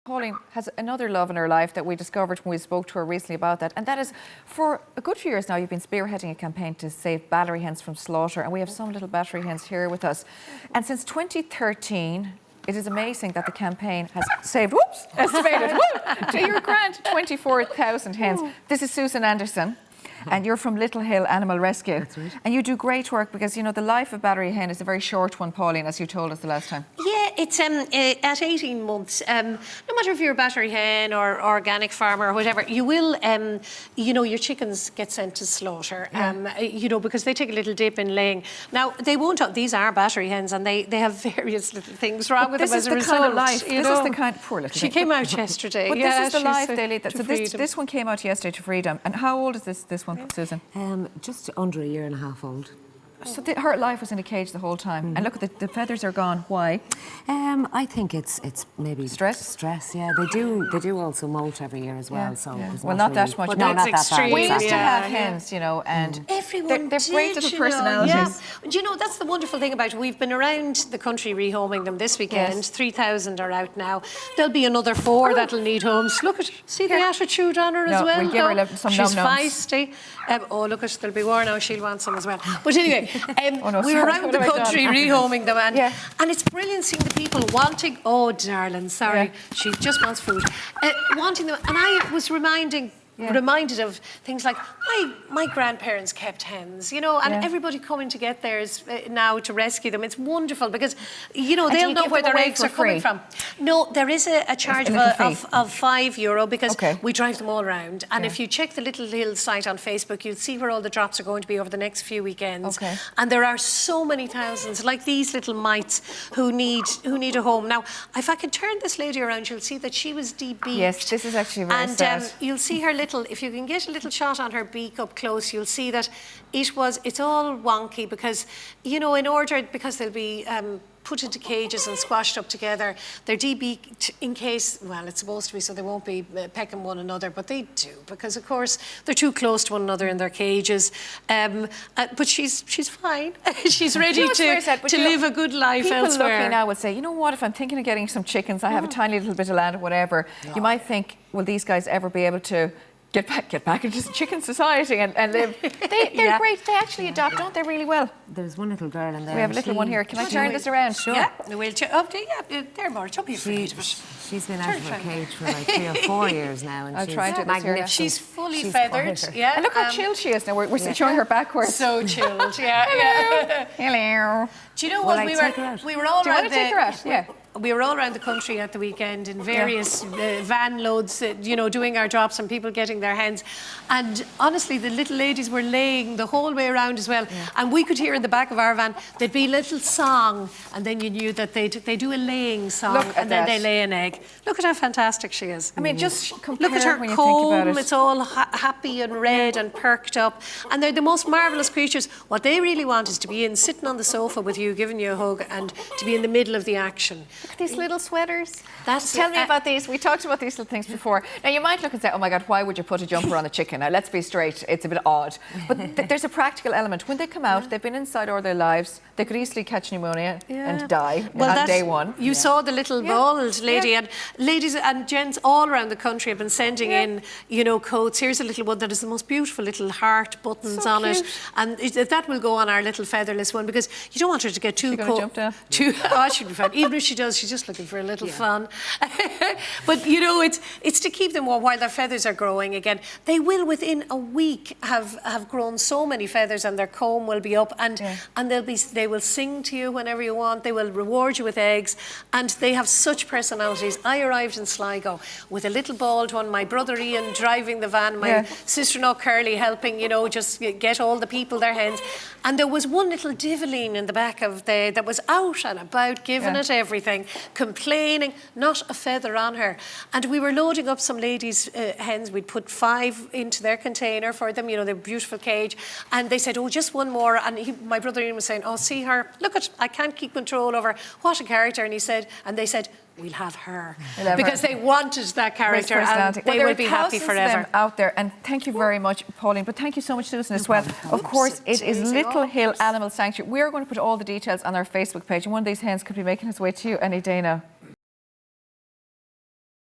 Pauline has another love in her life that we discovered when we spoke to her recently about that, and that is, for a good few years now, you've been spearheading a campaign to save battery hens from slaughter, and we have some little battery hens here with us. And since 2013, it is amazing that the campaign has saved, estimated, to your grant, 24,000 hens. This is Susan Anderson. And you're from Little Hill Animal Rescue. That's right. And you do great work because, you know, the life of battery hen is a very short one, Pauline, as you told us the last time. Yeah, it's at 18 months. No matter if you're a battery hen or organic farmer or whatever, you will, you know, your chickens get sent to slaughter, you know, because they take a little dip in laying. Now, they won't, these are battery hens and they have various little things wrong with them as a result. This is the kind of life, this is the kind, poor little She came out yesterday. But yeah, this is the life they lead. So freedom. this one came out yesterday, to freedom. And how old is this one, Susan? Just under a year and a half old. So her life was in a cage the whole time. And look, the feathers are gone. Why? I think it's maybe stress. Stress, yeah. They do also molt every year as well. So well, not that much. But no, not that bad. We used to have hens, you know, and everyone they're great little personalities. Yeah. Do you know, that's the wonderful thing about it. We've been around the country rehoming them this weekend. Yes. 3,000 are out now. There'll be another 4 that'll need homes. Look at, see the attitude on her as well. We'll give her some She's num-nums. feisty. Oh, look at, there'll be war now. She'll want some as well. But anyway, we were sorry, around the country rehoming them, and it's brilliant seeing the people wanting. Oh, darling, sorry, she just wants food. Wanting them, and I was reminded of things like my grandparents kept hens, you know, and everybody coming to get theirs now to rescue them. It's wonderful because, you know, they'll know where their eggs are coming from. No, there is a charge of €5 because we drive them all around. And if you check the Little Hill site on Facebook, you'll see where all the drops are going to be over the next few weekends. And there are so many thousands, like these little mites, who need a home. Now, if I can turn this lady around, you'll see that she was debeaked. Yes, this is actually very sad. And you'll see her if you can get a little shot on her beak up close, you'll see that it's all wonky because, you know, because they'll be put into cages and squashed up together. They're debeaked in case, well, it's supposed to be so they won't be pecking one another, but they do because, of course, they're too close to one another in their cages. But she's fine. She's ready to live a good life elsewhere. People looking now would say, you know what, if I'm thinking of getting some chickens, I have a tiny little bit of land or whatever, you might think, will these guys ever be able to get back into chicken society and live? They're great. They actually adopt, don't they, really well? There's one little girl in there. We have a little one here. Can I turn this around? Sure. Yeah, the wheelchair. Oh, yeah, they're more chubby. She's been out of her cage for like 3 or 4 years now, and she's magnificent. She's fully feathered. Yeah. And look how chilled she is now. We're showing her backwards. So chilled. Yeah. Hello. Do you know what we were all around? Take her out? Yeah. We were all around the country at the weekend in various van loads, you know, doing our drops and people getting their hens. And honestly, the little ladies were laying the whole way around as well. And we could hear in the back of our van, there'd be a little song, and then you knew that they do a laying song, and then they lay an egg. Look at how fantastic she is. I mean, just compare look at her when you comb, think about it. It's all happy and red and perked up. And they're the most marvellous creatures. What they really want is to be sitting on the sofa with you, giving you a hug, and to be in the middle of the action. Look at these little sweaters. Tell me about these. We talked about these little things before. Now, you might look and say, oh my God, why would you put a jumper on a chicken? Now, let's be straight. It's a bit odd. But there's a practical element. When they come out, they've been inside all their lives. They could easily catch pneumonia and die on day one. You saw the little bald lady. And ladies and gents all around the country have been sending in, you know, coats. Here's a little one that is the most beautiful little heart buttons on it. And that will go on our little featherless one because you don't want her to get too cold. Oh, she'll be fine. Even if she does, she's just looking for a little fun. But, you know, it's to keep them warm while their feathers are growing again. They will, within a week, have grown so many feathers and their comb will be up and they will sing to you whenever you want. They will reward you with eggs and they have such personalities. I arrived in Sligo with a little bald one, my brother Ian driving the van, my sister-in-law Curly helping, you know, just get all the people their hens. And there was one little divoline in the back of that was out and about, giving it everything, complaining, not a feather on her. And we were loading up some ladies' hens. We'd put 5 into their container for them, you know, their beautiful cage. And they said, oh, just one more. And my brother Ian was saying, oh, see her, look at, I can't keep control over, what a character. And they said, we'll have her. Because they wanted that character and they will be happy forever. Of them out there, and thank you very much, Pauline, but thank you so much, Susan, as well. Of course, it is Little Hill Animal Sanctuary. We are going to put all the details on our Facebook page, and one of these hens could be making its way to you any day now.